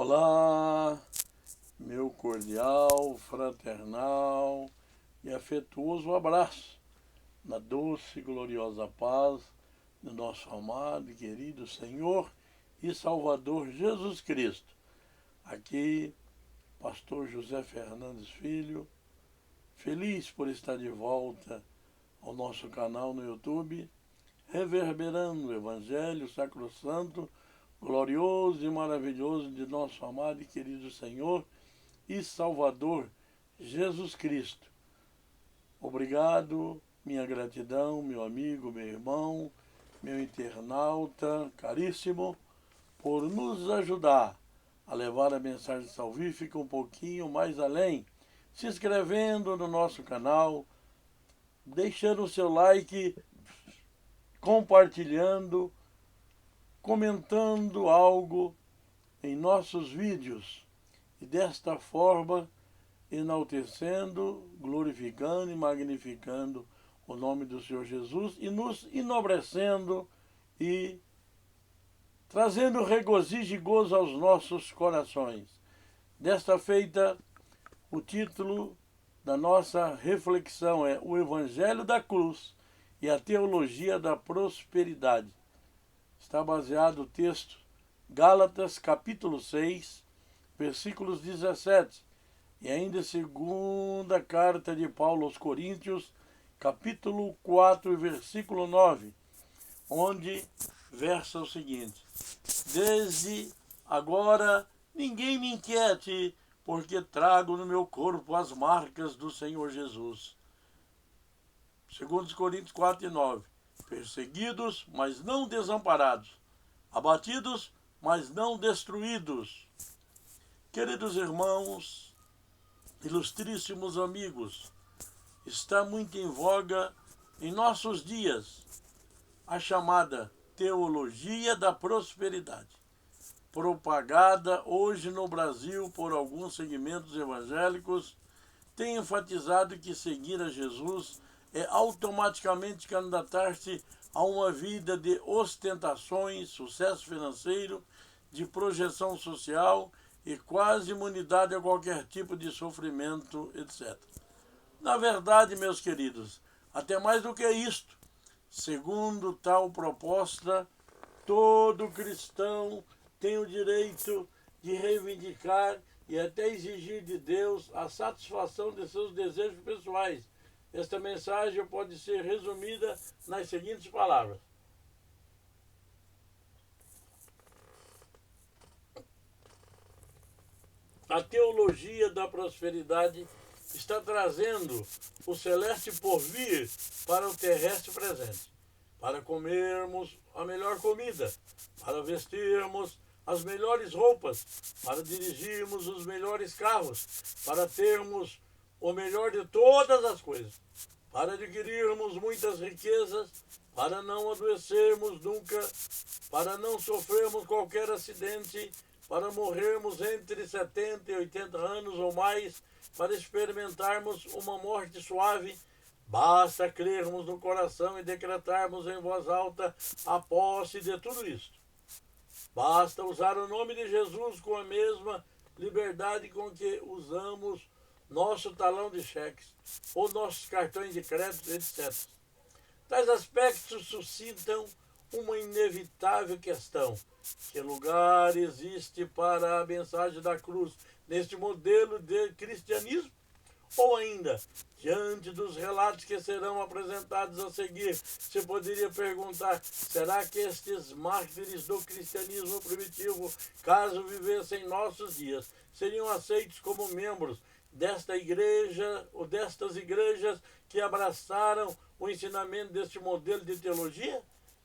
Olá, meu cordial, fraternal e afetuoso abraço na doce e gloriosa paz do nosso amado e querido Senhor e Salvador Jesus Cristo. Aqui, Pastor José Fernandes Filho, feliz por estar de volta ao nosso canal no YouTube, reverberando o Evangelho Sacrosanto, glorioso e maravilhoso de nosso amado e querido Senhor e Salvador Jesus Cristo. Obrigado, minha gratidão, meu amigo, meu irmão, meu internauta caríssimo, por nos ajudar a levar a mensagem salvífica um pouquinho mais além, se inscrevendo no nosso canal, deixando o seu like, compartilhando, comentando algo em nossos vídeos e desta forma enaltecendo, glorificando e magnificando o nome do Senhor Jesus e nos enobrecendo e trazendo regozijo e gozo aos nossos corações. Desta feita, o título da nossa reflexão é O Evangelho da Cruz e a Teologia da Prosperidade. Está baseado no texto Gálatas, capítulo 6, versículos 17, e ainda segunda carta de Paulo aos Coríntios, capítulo 4, versículo 9, onde versa o seguinte: Desde agora ninguém me inquiete, porque trago no meu corpo as marcas do Senhor Jesus. 2 Coríntios 4 e 9. Perseguidos, mas não desamparados. Abatidos, mas não destruídos. Queridos irmãos, ilustríssimos amigos, está muito em voga em nossos dias a chamada teologia da prosperidade, propagada hoje no Brasil por alguns segmentos evangélicos, tem enfatizado que seguir a Jesus é automaticamente candidatar-se a uma vida de ostentações, sucesso financeiro, de projeção social e quase imunidade a qualquer tipo de sofrimento, etc. Na verdade, meus queridos, até mais do que isto, segundo tal proposta, todo cristão tem o direito de reivindicar e até exigir de Deus a satisfação de seus desejos pessoais. Esta mensagem pode ser resumida nas seguintes palavras: a teologia da prosperidade está trazendo o celeste porvir para o terrestre presente, para comermos a melhor comida, para vestirmos as melhores roupas, para dirigirmos os melhores carros, para termos o melhor de todas as coisas, para adquirirmos muitas riquezas, para não adoecermos nunca, para não sofrermos qualquer acidente, para morrermos entre 70 e 80 anos ou mais, para experimentarmos uma morte suave. Basta crermos no coração e decretarmos em voz alta a posse de tudo isto. Basta usar o nome de Jesus com a mesma liberdade com que usamos nosso talão de cheques ou nossos cartões de crédito, etc. Tais aspectos suscitam uma inevitável questão: que lugar existe para a mensagem da cruz neste modelo de cristianismo? Ou ainda, diante dos relatos que serão apresentados a seguir, se poderia perguntar: será que estes mártires do cristianismo primitivo, caso vivessem em nossos dias, seriam aceitos como membros desta igreja ou destas igrejas que abraçaram o ensinamento deste modelo de teologia?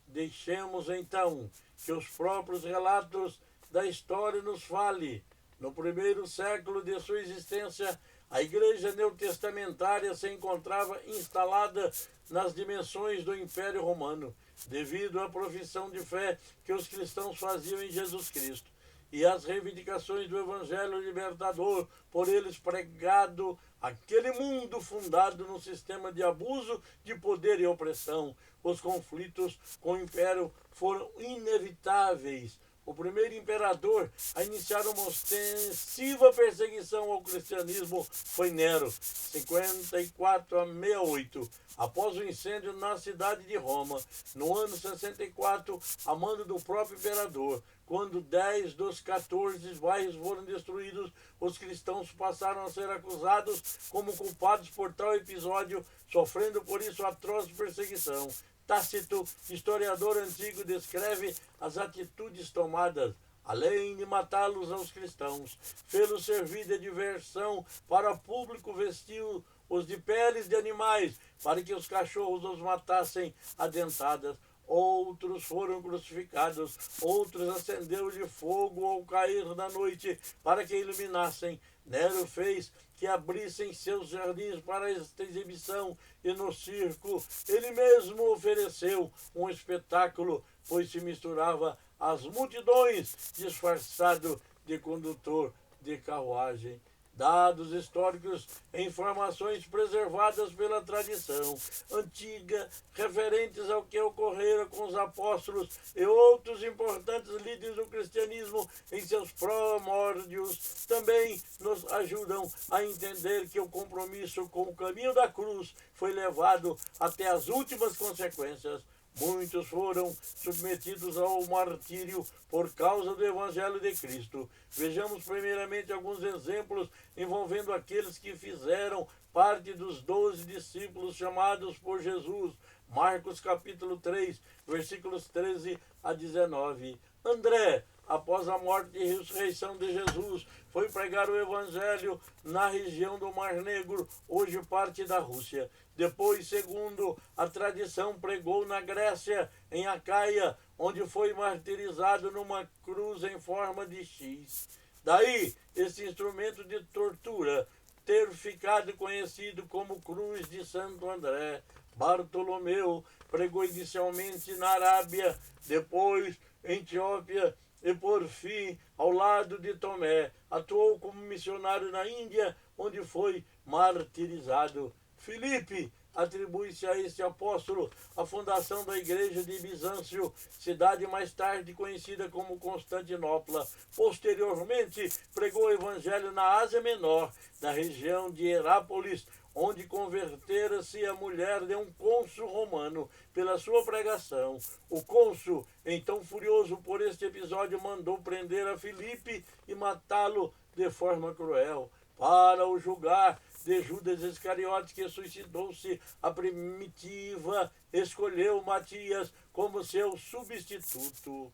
Deixemos então que os próprios relatos da história nos fale. No primeiro século de sua existência, a igreja neotestamentária se encontrava instalada nas dimensões do Império Romano, devido à profissão de fé que os cristãos faziam em Jesus Cristo e às reivindicações do Evangelho libertador por eles pregado. Aquele mundo fundado num sistema de abuso de poder e opressão. Os conflitos com o Império foram inevitáveis. o primeiro imperador a iniciar uma ostensiva perseguição ao cristianismo foi Nero, 54 a 68. Após o incêndio na cidade de Roma, no ano 64, a mando do próprio imperador, quando 10 dos 14 bairros foram destruídos, os cristãos passaram a ser acusados como culpados por tal episódio, sofrendo por isso atroz perseguição. Tácito, historiador antigo, descreve as atitudes tomadas. Além de matá-los aos cristãos, fê-los servir de diversão para público, vestiu-os de peles de animais, para que os cachorros os matassem a dentadas. Outros foram crucificados, outros acendeu-lhe fogo ao cair da noite, para que iluminassem. Nero fez que abrissem seus jardins para esta exibição, e no circo ele mesmo ofereceu um espetáculo, pois se misturava às multidões, disfarçado de condutor de carruagem. Dados históricos e informações preservadas pela tradição antiga, referentes ao que ocorrera com os apóstolos e outros importantes líderes do cristianismo em seus primórdios, também nos ajudam a entender que o compromisso com o caminho da cruz foi levado até as últimas consequências. Muitos foram submetidos ao martírio por causa do Evangelho de Cristo. Vejamos primeiramente alguns exemplos envolvendo aqueles que fizeram parte dos 12 discípulos chamados por Jesus. Marcos capítulo 3, versículos 13 a 19. André, após a morte e ressurreição de Jesus, foi pregar o Evangelho na região do Mar Negro, hoje parte da Rússia. Depois, segundo a tradição, pregou na Grécia, em Acaia, onde foi martirizado numa cruz em forma de X. Daí, esse instrumento de tortura ter ficado conhecido como Cruz de Santo André. Bartolomeu pregou inicialmente na Arábia, depois em Etiópia e, por fim, ao lado de Tomé. Atuou como missionário na Índia, onde foi martirizado. Filipe atribui-se a este apóstolo a fundação da igreja de Bizâncio, cidade mais tarde conhecida como Constantinopla. Posteriormente, pregou o evangelho na Ásia Menor, na região de Herápolis, onde convertera-se a mulher de um cônsul romano pela sua pregação. O cônsul, então furioso por este episódio, mandou prender a Filipe e matá-lo de forma cruel. Para o julgar de Judas Iscariotes, que suicidou-se, a primitiva escolheu Matias como seu substituto.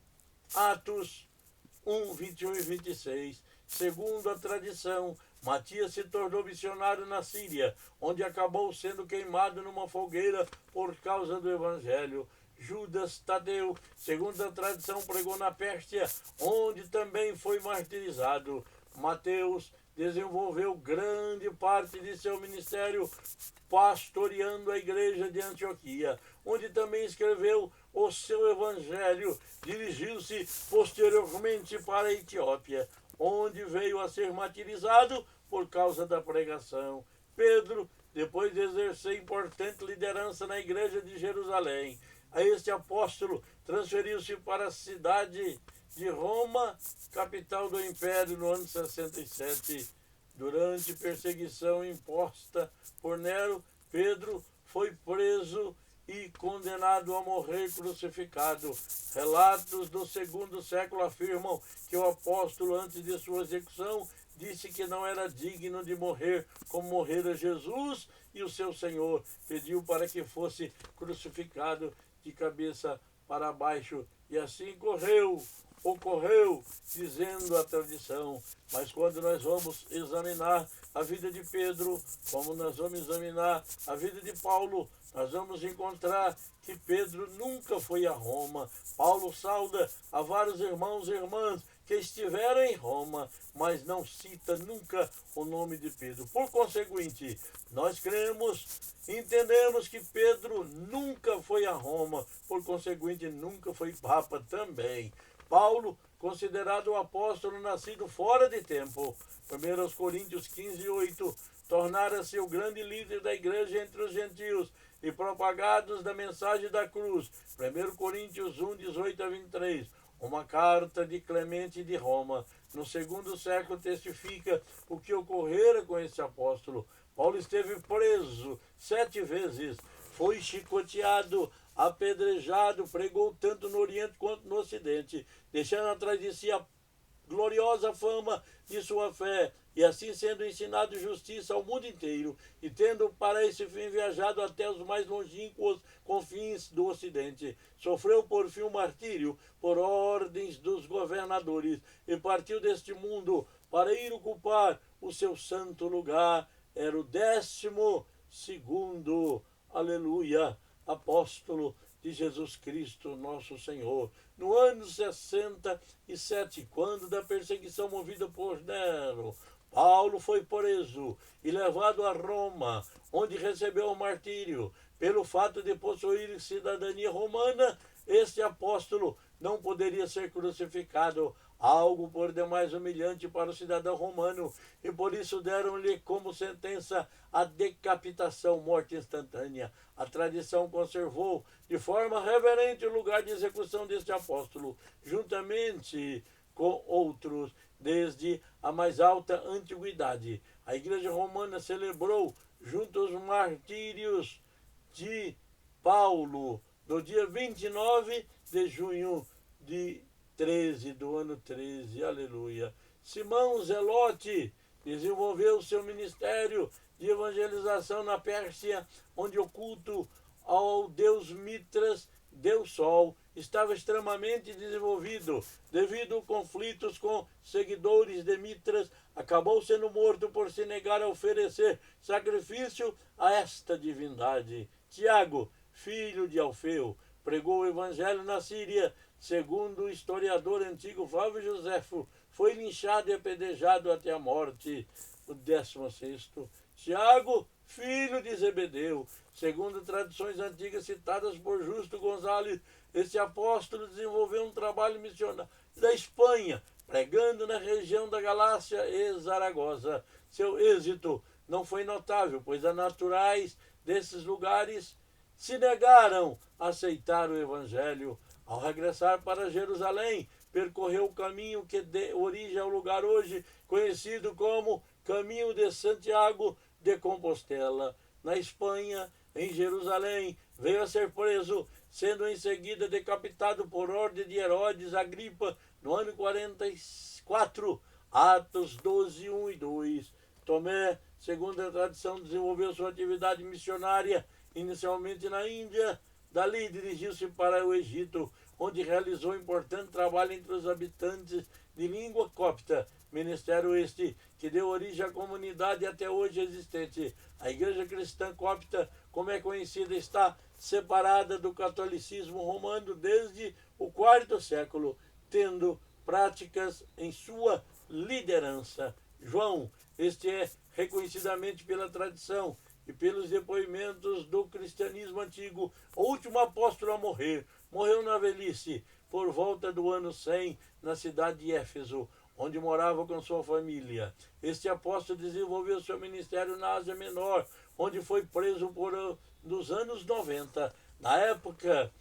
Atos 1, 21 e 26. Segundo a tradição, Matias se tornou missionário na Síria, onde acabou sendo queimado numa fogueira por causa do Evangelho. Judas Tadeu, segundo a tradição, pregou na Pérsia, onde também foi martirizado. Mateus desenvolveu grande parte de seu ministério pastoreando a igreja de Antioquia, onde também escreveu o seu evangelho. Dirigiu-se posteriormente para a Etiópia, onde veio a ser martirizado por causa da pregação. Pedro, depois de exercer importante liderança na igreja de Jerusalém, a este apóstolo transferiu-se para a cidade de Roma, capital do Império, no ano 67. Durante perseguição imposta por Nero, Pedro foi preso e condenado a morrer crucificado. Relatos do segundo século afirmam que o apóstolo, antes de sua execução, disse que não era digno de morrer como morrera Jesus e o seu Senhor. Pediu para que fosse crucificado de cabeça para baixo, e assim ocorreu, dizendo a tradição. Mas quando nós vamos examinar a vida de Pedro, como nós vamos examinar a vida de Paulo, nós vamos encontrar que Pedro nunca foi a Roma. Paulo sauda a vários irmãos e irmãs que estiveram em Roma, mas não cita nunca o nome de Pedro. Por conseguinte, nós entendemos que Pedro nunca foi a Roma, por conseguinte, nunca foi Papa também. Paulo, considerado o apóstolo nascido fora de tempo, 1 Coríntios 15, 8, tornara-se o grande líder da igreja entre os gentios e propagados da mensagem da cruz, 1 Coríntios 1, 18 a 23, uma carta de Clemente de Roma, no segundo século, testifica o que ocorrera com esse apóstolo. Paulo esteve preso 7 vezes, foi chicoteado, apedrejado, pregou tanto no Oriente quanto no Ocidente, deixando atrás de si a gloriosa fama de sua fé, e assim sendo ensinado justiça ao mundo inteiro, e tendo para esse fim viajado até os mais longínquos confins do Ocidente, sofreu por fim o martírio por ordens dos governadores, e partiu deste mundo para ir ocupar o seu santo lugar. Era o 12º, aleluia, apóstolo de Jesus Cristo, nosso Senhor. No ano 67, quando da perseguição movida por Nero, Paulo foi preso e levado a Roma, onde recebeu o martírio. Pelo fato de possuir cidadania romana, este apóstolo não poderia ser crucificado, algo por demais humilhante para o cidadão romano, e por isso deram-lhe como sentença a decapitação, morte instantânea. A tradição conservou de forma reverente o lugar de execução deste apóstolo, juntamente com outros, desde a mais alta antiguidade. A Igreja Romana celebrou junto aos martírios de Paulo, no dia 29 de junho de 13, do ano 13, aleluia. Simão Zelote desenvolveu seu ministério de evangelização na Pérsia, onde o culto ao deus Mitras, deus Sol, estava extremamente desenvolvido. Devido a conflitos com seguidores de Mitras, acabou sendo morto por se negar a oferecer sacrifício a esta divindade. Tiago, filho de Alfeu, pregou o evangelho na Síria. Segundo o historiador antigo Flávio Joséfo, foi linchado e apedrejado até a morte. O 16º, Tiago, filho de Zebedeu, segundo tradições antigas citadas por Justo Gonzalez, esse apóstolo desenvolveu um trabalho missionário da Espanha, pregando na região da Galácia e Zaragoza. Seu êxito não foi notável, pois as naturais desses lugares se negaram a aceitar o evangelho. Ao regressar para Jerusalém, percorreu o caminho que deu origem ao lugar hoje conhecido como Caminho de Santiago de Compostela. Na Espanha, em Jerusalém, veio a ser preso, sendo em seguida decapitado por ordem de Herodes Agripa no ano 44, Atos 12, 1 e 2. Tomé, segundo a tradição, desenvolveu sua atividade missionária inicialmente na Índia. Dali dirigiu-se para o Egito, onde realizou importante trabalho entre os habitantes de língua copta, ministério este que deu origem à comunidade até hoje existente. A Igreja Cristã Copta, como é conhecida, está separada do catolicismo romano desde o IV século, tendo práticas em sua liderança. João, este é reconhecidamente pela tradição e pelos depoimentos do cristianismo antigo, o último apóstolo a morrer. Morreu na velhice, por volta do ano 100, na cidade de Éfeso, onde morava com sua família. Este apóstolo desenvolveu seu ministério na Ásia Menor, onde foi preso nos anos 90, na época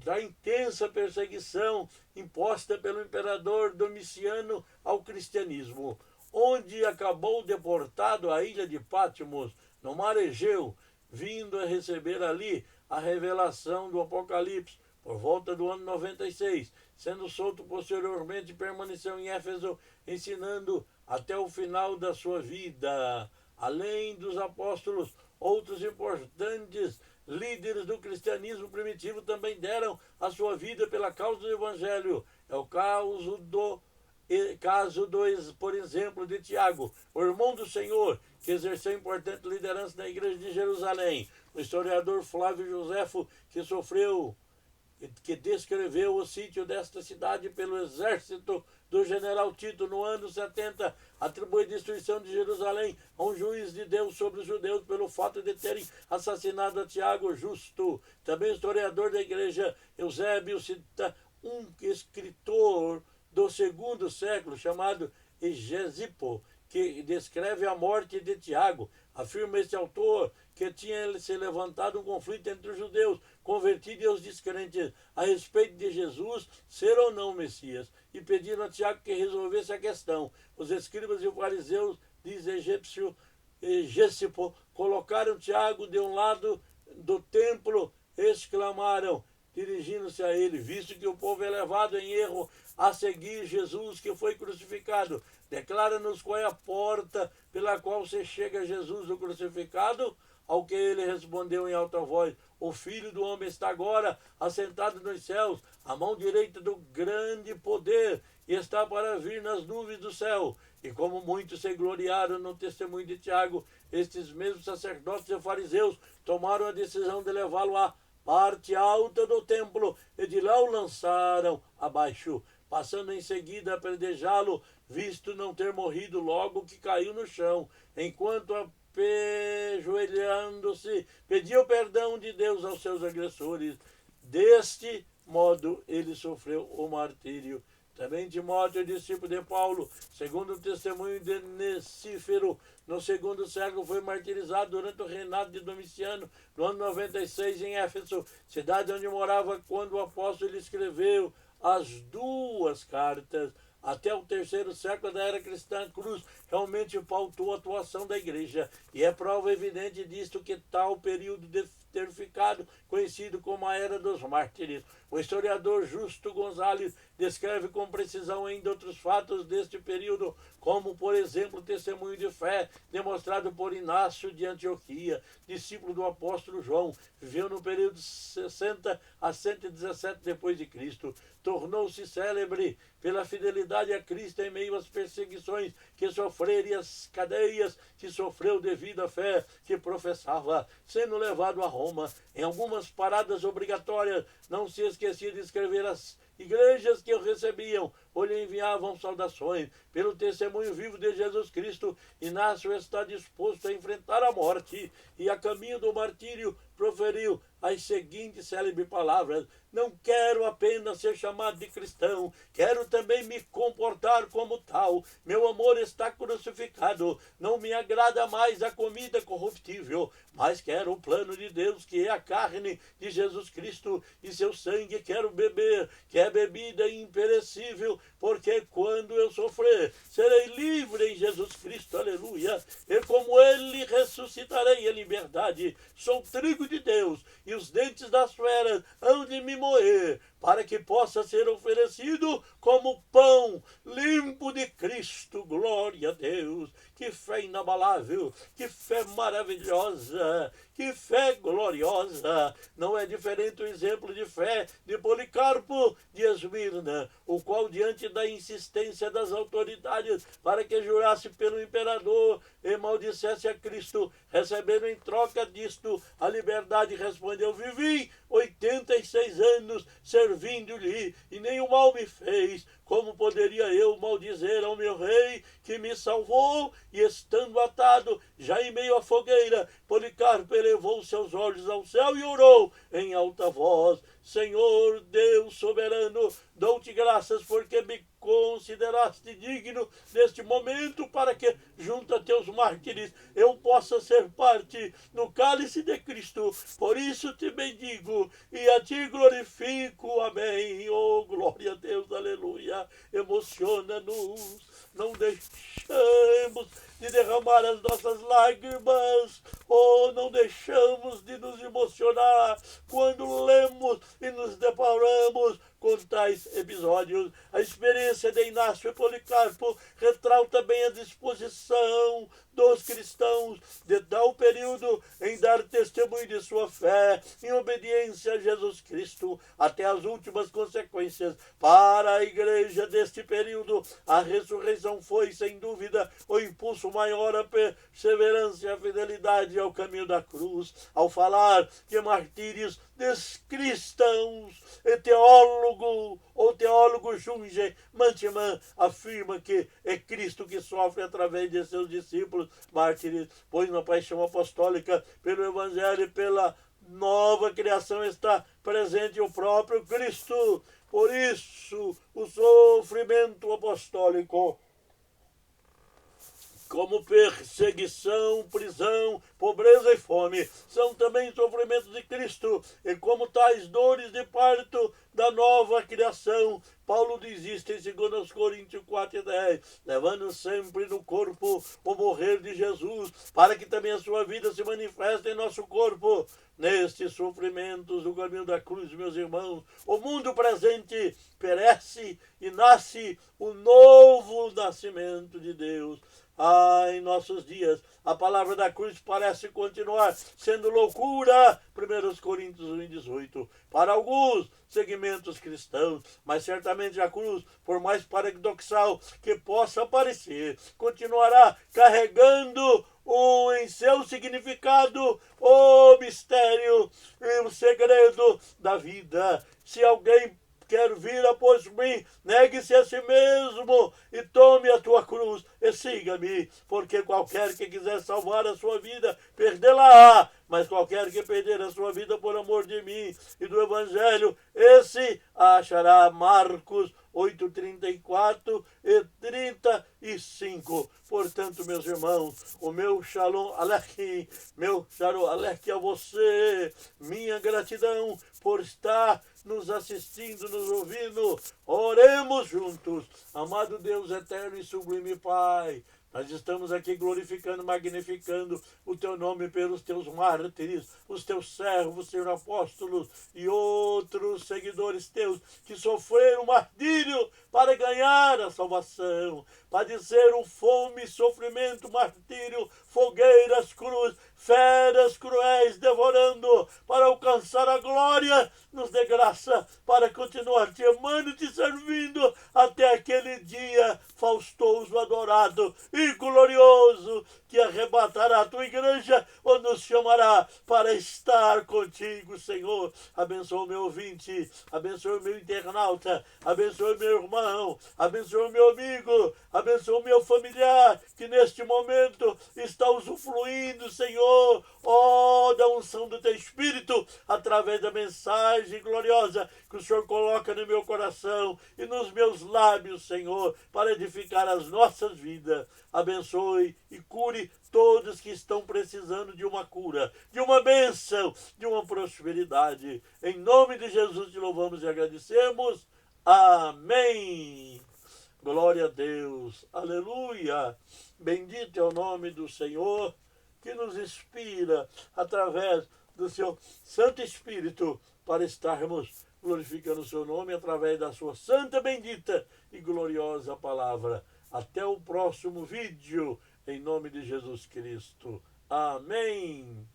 da intensa perseguição imposta pelo imperador Domiciano ao cristianismo, onde acabou deportado à ilha de Patmos, no mar Egeu, vindo a receber ali a revelação do Apocalipse por volta do ano 96, sendo solto posteriormente, permaneceu em Éfeso, ensinando até o final da sua vida. Além dos apóstolos, outros importantes líderes do cristianismo primitivo também deram a sua vida pela causa do evangelho. É o caso, por exemplo, de Tiago, o irmão do Senhor, que exerceu importante liderança na igreja de Jerusalém. O historiador Flávio Joséfo, que descreveu o sítio desta cidade pelo exército do general Tito no ano 70, atribui a destruição de Jerusalém a um juiz de Deus sobre os judeus pelo fato de terem assassinado a Tiago Justo. Também o historiador da igreja Eusébio cita um escritor do 2º século chamado Egesipo, que descreve a morte de Tiago. Afirma este autor que tinha se levantado um conflito entre os judeus convertidos e os descrentes a respeito de Jesus ser ou não o Messias, e pediram a Tiago que resolvesse a questão. Os escribas e os fariseus, diz Gésipo, colocaram Tiago de um lado do templo, exclamaram, dirigindo-se a ele: visto que o povo é levado em erro a seguir Jesus que foi crucificado, declara-nos qual é a porta pela qual se chega a Jesus o crucificado. Ao que ele respondeu em alta voz: o Filho do Homem está agora assentado nos céus, à mão direita do grande poder, e está para vir nas nuvens do céu. E como muitos se gloriaram no testemunho de Tiago, estes mesmos sacerdotes e fariseus tomaram a decisão de levá-lo à parte alta do templo e de lá o lançaram abaixo, passando em seguida a apedrejá-lo, visto não ter morrido logo que caiu no chão, enquanto ajoelhando-se pediu perdão de Deus aos seus agressores. Deste modo ele sofreu o martírio. Também Timóteo, discípulo de Paulo, segundo o testemunho de Nicífero, no segundo século foi martirizado durante o reinado de Domiciano, no ano 96, em Éfeso, cidade onde morava quando o apóstolo escreveu as duas cartas. Até o terceiro século da era cristã, a cruz realmente pautou a atuação da igreja, e é prova evidente disto que tal período de ter ficado conhecido como a Era dos Mártires. O historiador Justo Gonzalez descreve com precisão ainda outros fatos deste período, como, por exemplo, o testemunho de fé demonstrado por Inácio de Antioquia, discípulo do apóstolo João, viveu no período de 60 a 117 depois de Cristo. Tornou-se célebre pela fidelidade a Cristo em meio às perseguições que sofreu e às cadeias que sofreu devido à fé que professava, sendo levado a Roma. Em algumas paradas obrigatórias, não se esquecia de escrever as igrejas que o recebiam ou lhe enviavam saudações. Pelo testemunho vivo de Jesus Cristo, Inácio está disposto a enfrentar a morte e, a caminho do martírio, proferiu as seguintes célebres palavras: não quero apenas ser chamado de cristão, quero também me comportar como tal. Meu amor está crucificado, não me agrada mais a comida corruptível, mas quero o plano de Deus, que é a carne de Jesus Cristo e seu sangue. Quero beber, que é bebida imperecível, porque quando eu sofrer, serei livre em Jesus Cristo, aleluia, e como ele ressuscitarei em liberdade. Sou trigo de Deus, e os dentes das feras hão de me moer, para que possa ser oferecido como pão limpo de Cristo. Glória a Deus! Que fé inabalável, que fé maravilhosa, que fé gloriosa! Não é diferente o exemplo de fé de Policarpo de Esmirna, o qual, diante da insistência das autoridades para que jurasse pelo imperador e maldissesse a Cristo, recebendo em troca disto a liberdade, respondeu: vivi 86 anos servindo-lhe, e nenhum mal me fez. Como poderia eu maldizer ao meu rei que me salvou? E estando atado, já em meio à fogueira, Policarpo elevou seus olhos ao céu e orou em alta voz: Senhor Deus soberano, dou-te graças porque me consideraste digno neste momento, para que, junto a teus mártires, eu possa ser parte no cálice de Cristo. Por isso te bendigo e a ti glorifico. Amém. Oh, glória a Deus, aleluia. Emociona-nos, não deixamos de derramar as nossas lágrimas, não deixamos de nos emocionar quando lemos e nos deparamos com tais episódios. A experiência de Inácio e Policarpo retrata bem a disposição dos cristãos de tal período em dar testemunho de sua fé, em obediência a Jesus Cristo, até as últimas consequências. Para a igreja deste período, a ressurreição foi, sem dúvida, o impulso maior à perseverança e à fidelidade ao caminho da cruz. Ao falar de martírios descristãos, e teólogo Junge Mantiman afirma que é Cristo que sofre através de seus discípulos mártires, pois na paixão apostólica, pelo Evangelho e pela nova criação está presente o próprio Cristo. Por isso, o sofrimento apostólico como perseguição, prisão, pobreza e fome, são também sofrimentos de Cristo, e como tais dores de parto da nova criação. Paulo diz isto em 2 Coríntios 4:10, levando sempre no corpo o morrer de Jesus, para que também a sua vida se manifeste em nosso corpo. Nestes sofrimentos do caminho da cruz, meus irmãos, o mundo presente perece e nasce o novo nascimento de Deus. Em nossos dias, a palavra da cruz parece continuar sendo loucura, 1 Coríntios 1:18, para alguns segmentos cristãos, mas certamente a cruz, por mais paradoxal que possa parecer, continuará carregando em seu significado o mistério e o segredo da vida. Se alguém quer vir após mim, negue-se a si mesmo e tome a tua cruz e siga-me, porque qualquer que quiser salvar a sua vida, perdê-la-á, mas qualquer que perder a sua vida por amor de mim e do Evangelho, esse a achará. Marcos 8:34 e 35. Portanto, meus irmãos, o meu Shalom Aleichem, meu Shalom Aleichem a você, minha gratidão por estar nos assistindo, nos ouvindo. Oremos juntos. Amado Deus eterno e sublime Pai, nós estamos aqui glorificando, magnificando o teu nome pelos teus mártires, os teus servos, teus apóstolos e outros seguidores teus que sofreram martírio para ganhar a salvação, padeceram fome, sofrimento, martírio, fogueiras, cruz, feras cruéis devorando para alcançar a glória. Nos dê graça para continuar te amando e te servindo até aquele dia faustoso, adorado e glorioso que arrebatará a tua igreja ou nos chamará para estar contigo, Senhor. Abençoa o meu ouvinte, abençoa o meu internauta, abençoa o meu irmão, abençoa o meu amigo, abençoa o meu familiar que neste momento está usufruindo, Senhor, da unção do teu Espírito através da mensagem gloriosa que o Senhor coloca no meu coração e nos meus lábios, Senhor, para edificar as nossas vidas. Abençoe e cure todos que estão precisando de uma cura, de uma bênção, de uma prosperidade. Em nome de Jesus te louvamos e agradecemos. Amém. Glória a Deus. Aleluia. Bendito é o nome do Senhor, que nos inspira através do seu Santo Espírito para estarmos glorificando o seu nome através da sua santa, bendita e gloriosa palavra. Até o próximo vídeo, em nome de Jesus Cristo. Amém.